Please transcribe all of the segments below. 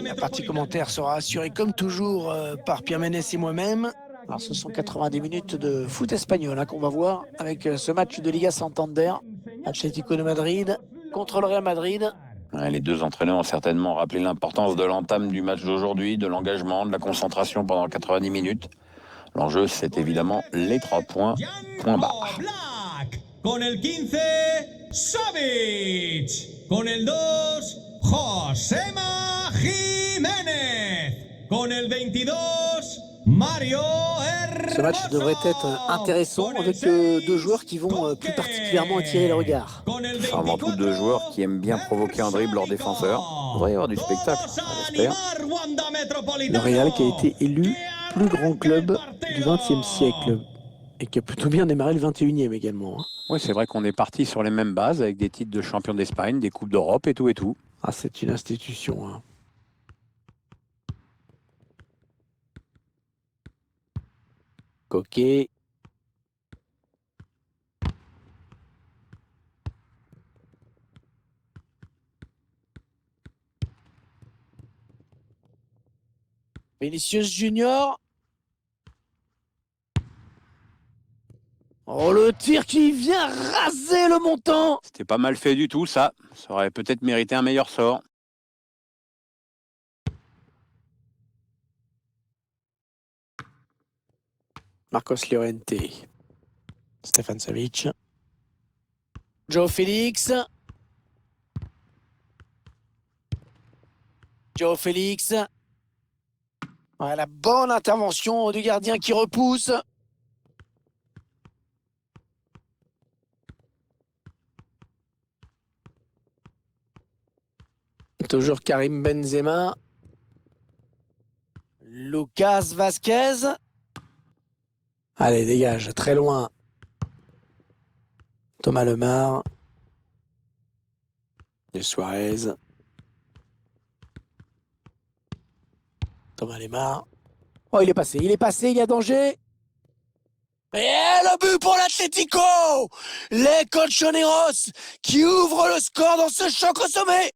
La partie commentaire sera assurée comme toujours par Pierre Ménès et moi-même. Alors ce sont 90 minutes de foot espagnol qu'on va voir avec ce match de Liga Santander. Atlético de Madrid contre le Real Madrid. Ouais, les deux entraîneurs ont certainement rappelé l'importance de l'entame du match d'aujourd'hui, de l'engagement, de la concentration pendant 90 minutes. L'enjeu, c'est évidemment les 3 points, point barre. Con el 15, Savic. Con el 2, Josema Jiménez. Con el 22, Mario Hermoso. Ce match devrait être intéressant avec deux joueurs qui vont plus particulièrement attirer le regard. Enfin, avant tout, deux joueurs qui aiment bien provoquer un dribble leurs défenseurs. Il devrait y avoir du spectacle, on l'espère. Le Real qui a été élu plus grand club du XXe siècle et qui a plutôt bien démarré le XXIe également. Oui, c'est vrai qu'on est parti sur les mêmes bases avec des titres de champion d'Espagne, des coupes d'Europe et tout et tout. Ah, c'est une institution. Coquet. Vinicius Junior. Oh, le tir qui vient raser le montant. C'était pas mal fait du tout, ça. Ça aurait peut-être mérité un meilleur sort. Marcos Llorente. Stefan Savic. Joe Félix. Joe Félix. Ouais, la bonne intervention du gardien qui repousse. Toujours Karim Benzema. Lucas Vazquez. Allez, dégage, très loin. Thomas Lemar. De Suarez. Thomas Lemar. Oh, il est passé, il y a danger. Et le but pour l'Atlético. Les Colchoneros qui ouvrent le score dans ce choc au sommet.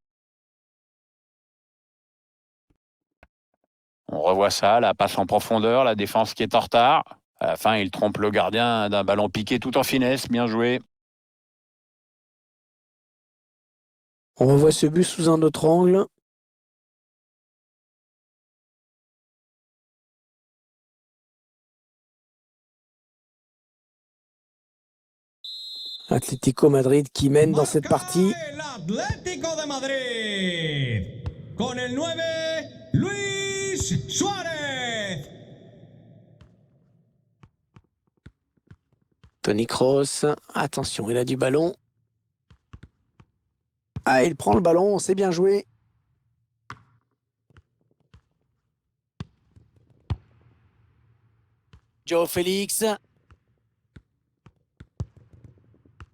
On revoit ça, la passe en profondeur, la défense qui est en retard. À la fin, il trompe le gardien d'un ballon piqué tout en finesse. Bien joué. On revoit ce but sous un autre angle. Atlético Madrid qui mène dans cette partie. L'Atlético de Madrid. Con el 9, Luis Suárez. Toni Kroos, attention, il a du ballon. Ah, il prend le ballon, c'est bien joué. Joe Félix.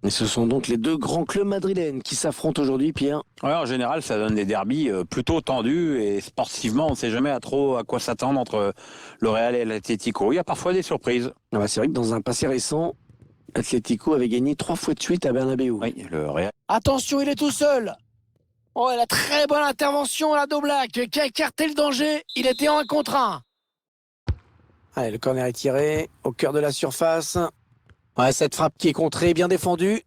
Et ce sont donc les deux grands clubs madrilènes qui s'affrontent aujourd'hui, Pierre. Ouais, en général, ça donne des derbys plutôt tendus et sportivement, on ne sait jamais à quoi s'attendre entre le Real et l'Atlético. Il y a parfois des surprises. Ah bah, c'est vrai que dans un passé récent, Atlético avait gagné 3 fois de suite à Bernabéu. Oui, le Real. Attention, il est tout seul. Oh, la très bonne intervention à la d'Oblak qui a écarté le danger. Il était en 1 contre 1. Allez, le corner est tiré au cœur de la surface. Ouais, cette frappe qui est contrée, bien défendue.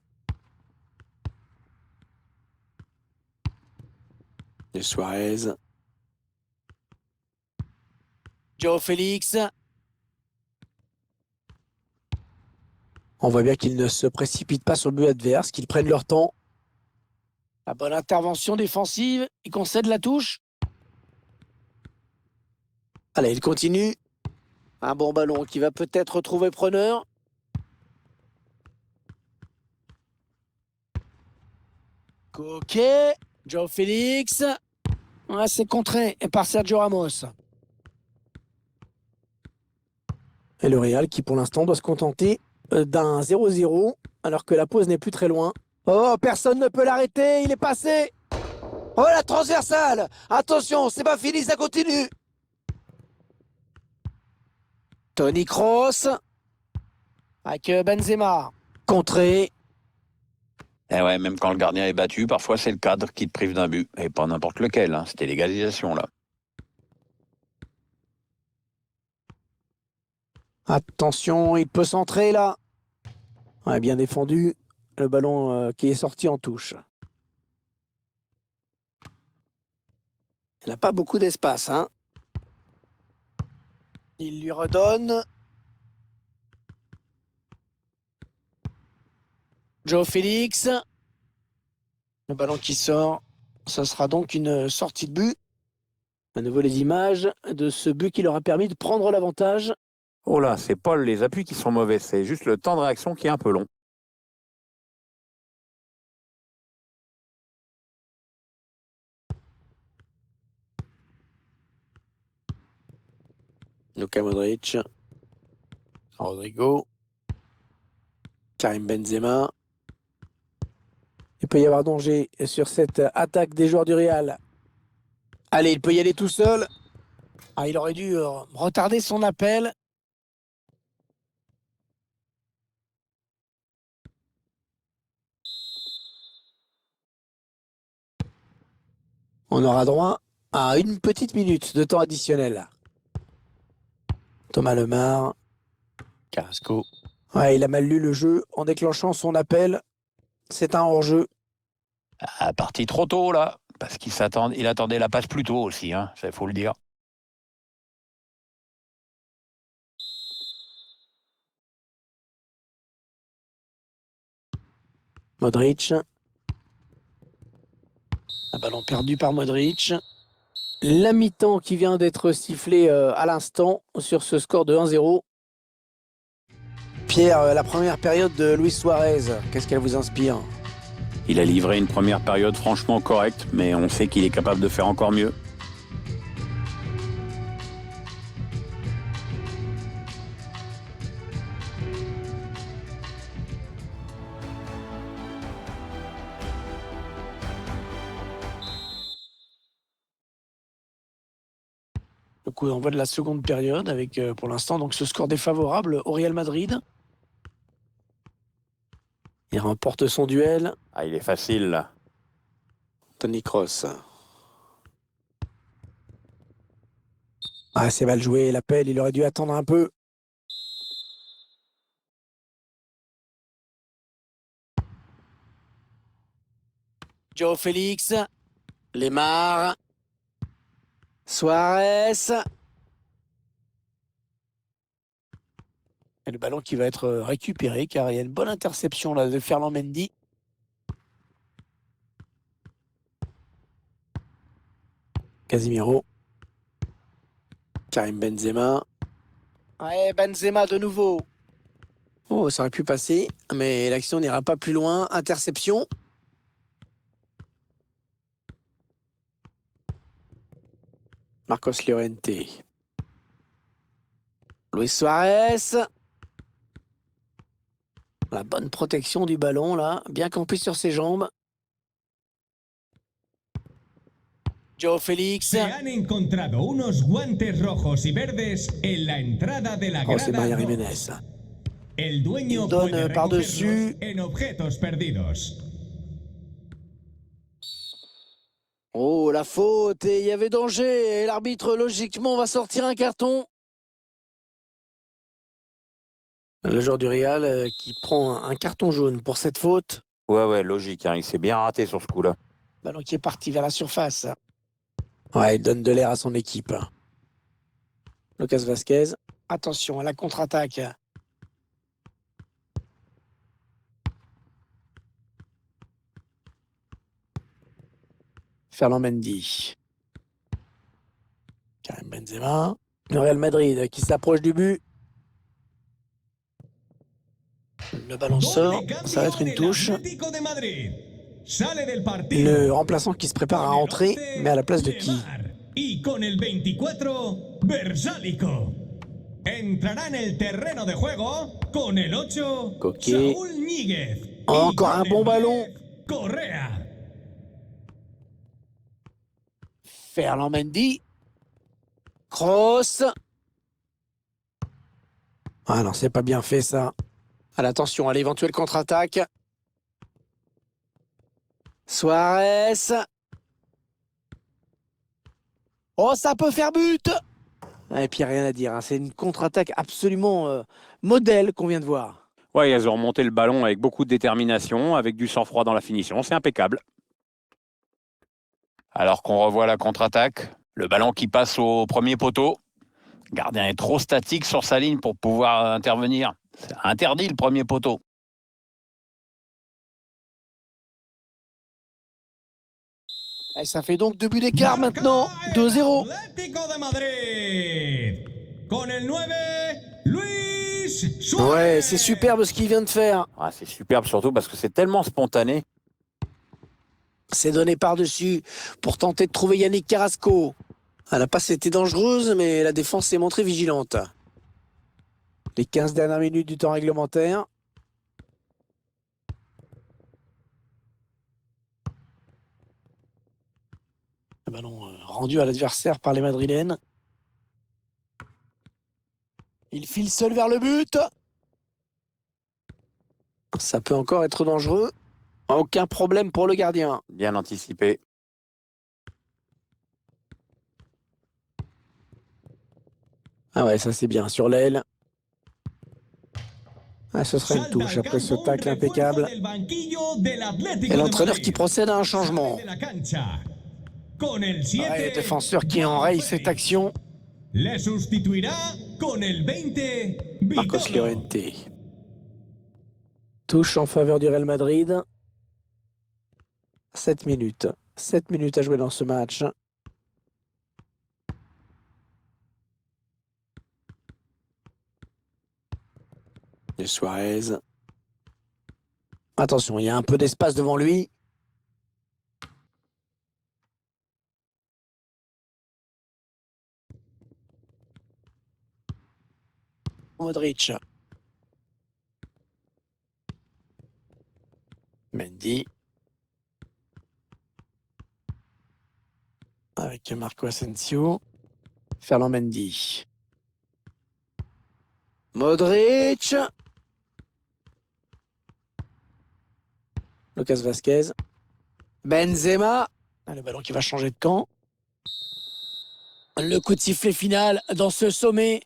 De Suarez. Joe Félix. On voit bien qu'ils ne se précipitent pas sur le but adverse, qu'ils prennent leur temps. La bonne intervention défensive. Il concède la touche. Allez, il continue. Un bon ballon qui va peut-être retrouver preneur. Coquet. Joe Félix. Ouais, c'est contré par Sergio Ramos. Et le Real qui pour l'instant doit se contenter d'un 0-0 alors que la pause n'est plus très loin. Oh, personne ne peut l'arrêter, il est passé. Oh, la transversale. Attention, c'est pas fini, ça continue. Toni Kroos avec Benzema. Contré. Et ouais, même quand le gardien est battu, parfois c'est le cadre qui te prive d'un but. Et pas n'importe lequel, hein. C'était l'égalisation là. Attention, il peut centrer là. Ouais, bien défendu. Le ballon qui est sorti en touche. Il n'a pas beaucoup d'espace, hein. Il lui redonne. Joe Félix. Le ballon qui sort. Ce sera donc une sortie de but. À nouveau les images de ce but qui leur a permis de prendre l'avantage. Oh là, c'est pas les appuis qui sont mauvais, c'est juste le temps de réaction qui est un peu long. Luka Modric. Rodrigo. Karim Benzema. Il peut y avoir danger sur cette attaque des joueurs du Real. Allez, il peut y aller tout seul. Ah, il aurait dû retarder son appel. On aura droit à une petite minute de temps additionnel. Thomas Lemar. Carrasco. Ouais, il a mal lu le jeu en déclenchant son appel. C'est un hors-jeu. Ah, parti trop tôt là, parce il attendait la passe plus tôt aussi, hein, ça faut le dire. Modric. Un ballon perdu par Modric. La mi-temps qui vient d'être sifflée à l'instant sur ce score de 1-0. Pierre, la première période de Luis Suarez, qu'est-ce qu'elle vous inspire? Il a livré une première période franchement correcte, mais on sait qu'il est capable de faire encore mieux. Le coup d'envoi de la seconde période avec pour l'instant donc ce score défavorable au Real Madrid. Il remporte son duel. Ah, il est facile là. Toni Kroos. Ah, c'est mal joué, l'appel, il aurait dû attendre un peu. Joe Félix. Lemar. Suarez. Et le ballon qui va être récupéré car il y a une bonne interception là de Ferland Mendy. Casemiro. Karim Benzema. Ouais, Benzema de nouveau. Oh, ça aurait pu passer, mais l'action n'ira pas plus loin. Interception. Marcos Llorente. Luis Suarez. La bonne protection du ballon, là. Bien campé sur ses jambes. Joe Félix. Se han encontrado unos guantes rojos y verdes en la entrada de la Oh, c'est grada Maria 2. Jiménez. El dueño Il donne puede par-dessus. recogerlos en objetos perdidos. Oh, la faute, et il y avait danger. Et l'arbitre, logiquement, va sortir un carton. Le joueur du Real qui prend un carton jaune pour cette faute. Ouais, logique, hein, il s'est bien raté sur ce coup-là. Ballon qui est parti vers la surface. Ouais, il donne de l'air à son équipe. Lucas Vazquez. Attention à la contre-attaque. Ferland Mendy. Karim Benzema. Le Real Madrid qui s'approche du but. Le ballon sort. Ça va être une touche. Le remplaçant qui se prépare à entrer, mais à la place de qui? Y con el 24, Bersálico. Entrará en el terreno de juego con el 8, Coquet. Saúl Ñíguez. Encore un bon ballon. Correa. Ferland Mendy. Kroos. Ah non, c'est pas bien fait ça. Attention à l'éventuelle contre-attaque. Suarez. Oh, ça peut faire but. Et puis rien à dire, hein. C'est une contre-attaque absolument modèle qu'on vient de voir. Ouais, elles ont remonté le ballon avec beaucoup de détermination, avec du sang-froid dans la finition. C'est impeccable. Alors qu'on revoit la contre-attaque, le ballon qui passe au premier poteau. Le gardien est trop statique sur sa ligne pour pouvoir intervenir. C'est interdit le premier poteau. Et ça fait donc 2 buts d'écart maintenant, 2-0. Atlético de Madrid. Con el 9, Luis Suárez. Ouais, c'est superbe ce qu'il vient de faire. Ah, c'est superbe surtout parce que c'est tellement spontané. C'est donné par-dessus pour tenter de trouver Yannick Carrasco. La passe était dangereuse, mais la défense s'est montrée vigilante. Les 15 dernières minutes du temps réglementaire. Le ballon rendu à l'adversaire par les Madrilènes. Il file seul vers le but. Ça peut encore être dangereux. Aucun problème pour le gardien. Bien anticipé. Ah ouais, ça c'est bien. Sur l'aile. Ah, ce serait une touche après ce tacle impeccable. Et l'entraîneur qui procède à un changement. Ouais, le défenseur qui enraye cette action. Le sustituirá con el 20, Marcos Vitolo. Llorente. Touche en faveur du Real Madrid. 7 minutes. 7 minutes à jouer dans ce match. Et Suarez. Attention, il y a un peu d'espace devant lui. Modric. Mendy. Avec Marco Asensio. Ferland Mendy. Modric. Lucas Vazquez. Benzema. Le ballon qui va changer de camp. Le coup de sifflet final dans ce sommet.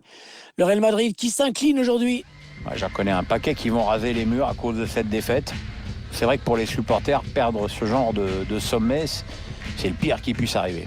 Le Real Madrid qui s'incline aujourd'hui. J'en connais un paquet qui vont raser les murs à cause de cette défaite. C'est vrai que pour les supporters, perdre ce genre de sommet, c'est le pire qui puisse arriver.